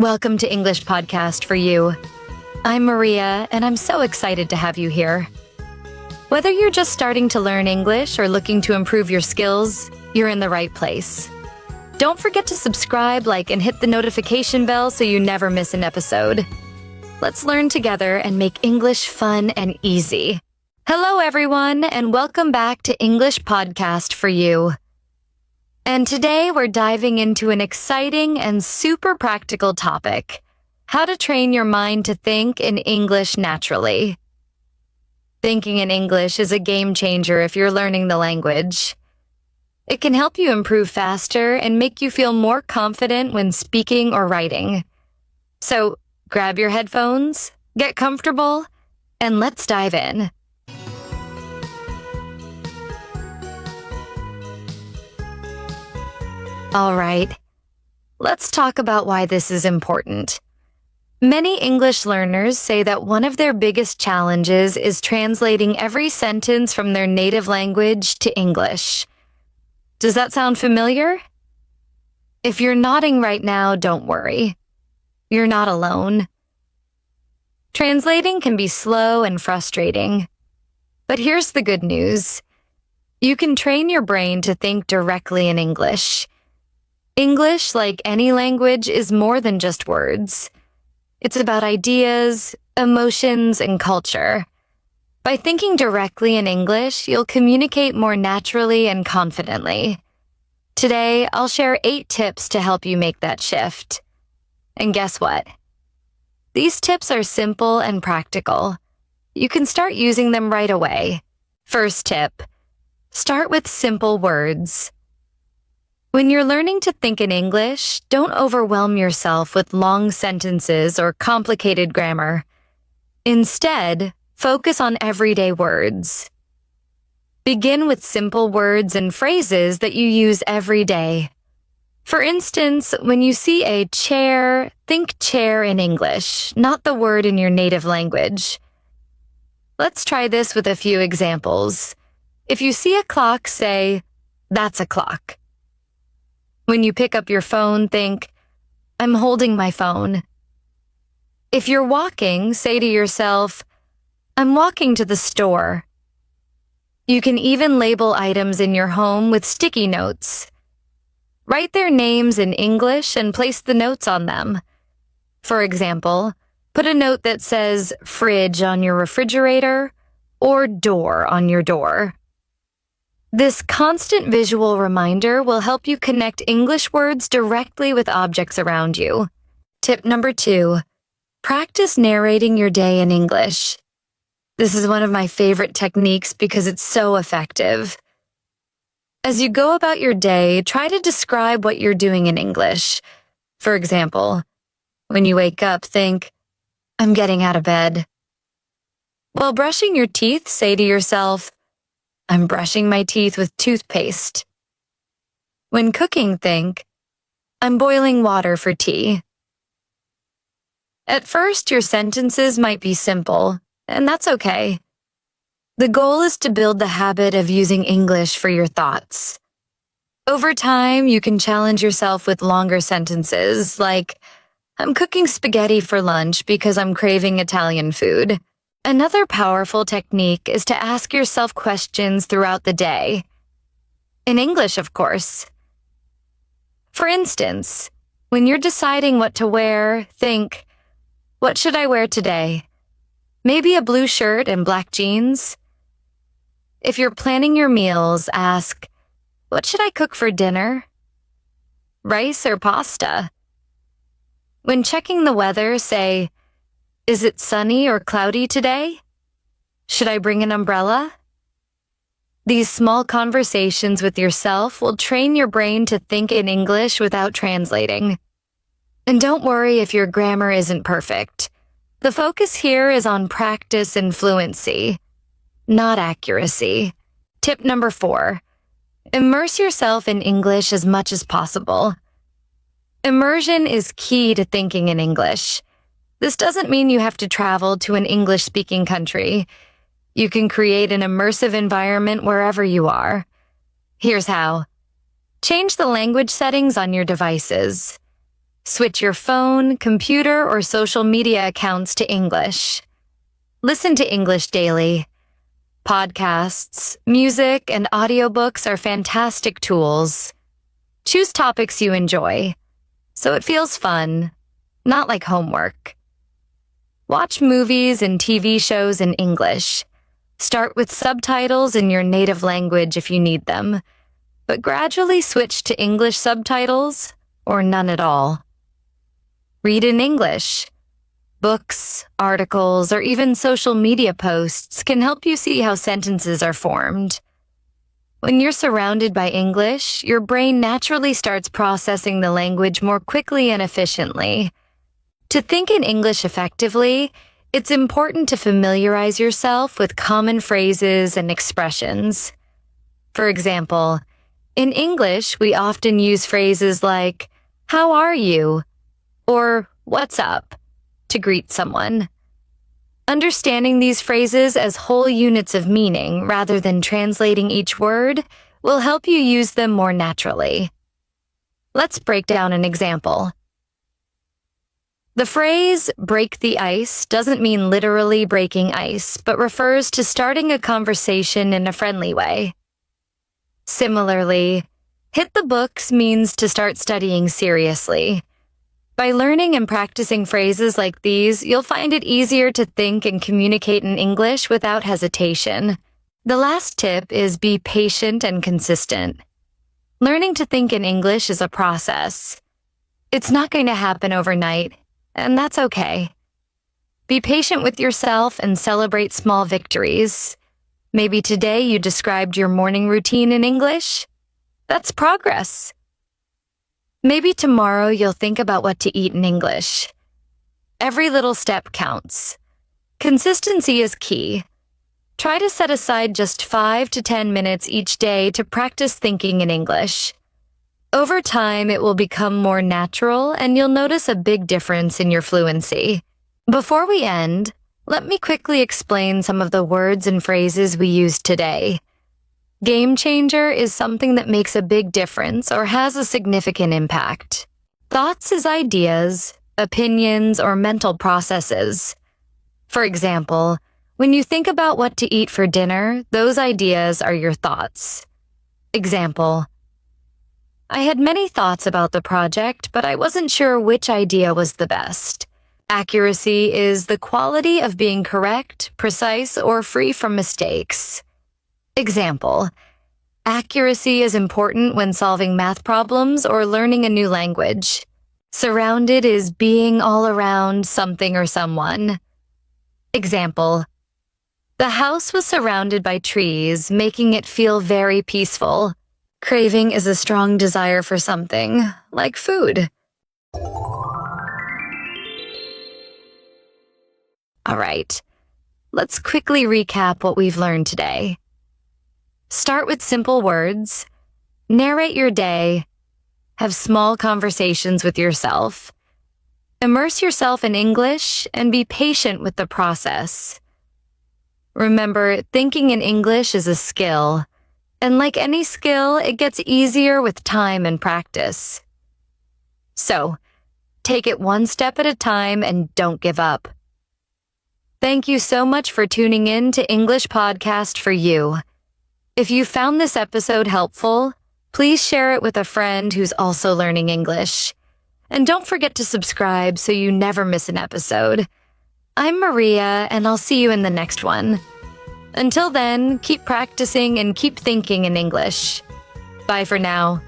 Welcome to English Podcast for You. I'm Maria, and I'm so excited to have you here. Whether you're just starting to learn English or looking to improve your skills, you're in the right place. Don't forget to subscribe, like, and hit the notification bell so you never miss an episode. Let's learn together and make English fun and easy. Hello, everyone, and welcome back to English Podcast for You. And today we're diving into an exciting and super practical topic: how to train your mind to think in English naturally. Thinking in English is a game changer if you're learning the language. It can help you improve faster and make you feel more confident when speaking or writing. So grab your headphones, get comfortable, and let's dive in. All right, let's talk about why this is important. Many English learners say that one of their biggest challenges is translating every sentence from their native language to English. Does that sound familiar? If you're nodding right now, don't worry. You're not alone. Translating can be slow and frustrating. But here's the good news. You can train your brain to think directly in English. English, like any language, is more than just words. It's about ideas, emotions, and culture. By thinking directly in English, you'll communicate more naturally and confidently. Today, I'll share 8 tips to help you make that shift. And guess what? These tips are simple and practical. You can start using them right away. First tip: start with simple words. When you're learning to think in English, don't overwhelm yourself with long sentences or complicated grammar. Instead, focus on everyday words. Begin with simple words and phrases that you use every day. For instance, when you see a chair, think chair in English, not the word in your native language. Let's try this with a few examples. If you see a clock, say, "That's a clock." When you pick up your phone, think, "I'm holding my phone." If you're walking, say to yourself, "I'm walking to the store." You can even label items in your home with sticky notes. Write their names in English and place the notes on them. For example, put a note that says fridge on your refrigerator or door on your door. This constant visual reminder will help you connect English words directly with objects around you. Tip number 2, practice narrating your day in English. This is one of my favorite techniques because it's so effective. As you go about your day, try to describe what you're doing in English. For example, when you wake up, think, "I'm getting out of bed." While brushing your teeth, say to yourself, "I'm brushing my teeth with toothpaste." When cooking, think, "I'm boiling water for tea." At first, your sentences might be simple, and that's okay. The goal is to build the habit of using English for your thoughts. Over time, you can challenge yourself with longer sentences, like, "I'm cooking spaghetti for lunch because I'm craving Italian food." Another powerful technique is to ask yourself questions throughout the day. In English, of course. For instance, when you're deciding what to wear, think, "What should I wear today? Maybe a blue shirt and black jeans?" If you're planning your meals, ask, "What should I cook for dinner? Rice or pasta?" When checking the weather, say, "Is it sunny or cloudy today? Should I bring an umbrella?" These small conversations with yourself will train your brain to think in English without translating. And don't worry if your grammar isn't perfect. The focus here is on practice and fluency, not accuracy. Tip number 4, immerse yourself in English as much as possible. Immersion is key to thinking in English. This doesn't mean you have to travel to an English-speaking country. You can create an immersive environment wherever you are. Here's how. Change the language settings on your devices. Switch your phone, computer, or social media accounts to English. Listen to English daily. Podcasts, music, and audiobooks are fantastic tools. Choose topics you enjoy, so it feels fun, not like homework. Watch movies and TV shows in English. Start with subtitles in your native language if you need them, but gradually switch to English subtitles or none at all. Read in English. Books, articles, or even social media posts can help you see how sentences are formed. When you're surrounded by English, your brain naturally starts processing the language more quickly and efficiently. To think in English effectively, it's important to familiarize yourself with common phrases and expressions. For example, in English, we often use phrases like, "How are you?" or "What's up?" to greet someone. Understanding these phrases as whole units of meaning rather than translating each word will help you use them more naturally. Let's break down an example. The phrase "break the ice" doesn't mean literally breaking ice, but refers to starting a conversation in a friendly way. Similarly, "hit the books" means to start studying seriously. By learning and practicing phrases like these, you'll find it easier to think and communicate in English without hesitation. The last tip is be patient and consistent. Learning to think in English is a process. It's not going to happen overnight, and that's okay. Be patient with yourself and celebrate small victories. Maybe today you described your morning routine in English. That's progress. Maybe tomorrow you'll think about what to eat in English. Every little step counts. Consistency is key. Try to set aside just 5 to 10 minutes each day to practice thinking in English. Over time, it will become more natural and you'll notice a big difference in your fluency. Before we end, let me quickly explain some of the words and phrases we used today. Game changer is something that makes a big difference or has a significant impact. Thoughts is ideas, opinions, or mental processes. For example, when you think about what to eat for dinner, those ideas are your thoughts. Example: I had many thoughts about the project, but I wasn't sure which idea was the best. Accuracy is the quality of being correct, precise, or free from mistakes. Example: accuracy is important when solving math problems or learning a new language. Surrounded is being all around something or someone. Example: the house was surrounded by trees, making it feel very peaceful. Craving is a strong desire for something, like food. All right, let's quickly recap what we've learned today. Start with simple words, narrate your day, have small conversations with yourself, immerse yourself in English, and be patient with the process. Remember, thinking in English is a skill, and like any skill, it gets easier with time and practice. So, take it one step at a time and don't give up. Thank you so much for tuning in to English Podcast for You. If you found this episode helpful, please share it with a friend who's also learning English. And don't forget to subscribe so you never miss an episode. I'm Maria, and I'll see you in the next one. Until then, keep practicing and keep thinking in English. Bye for now.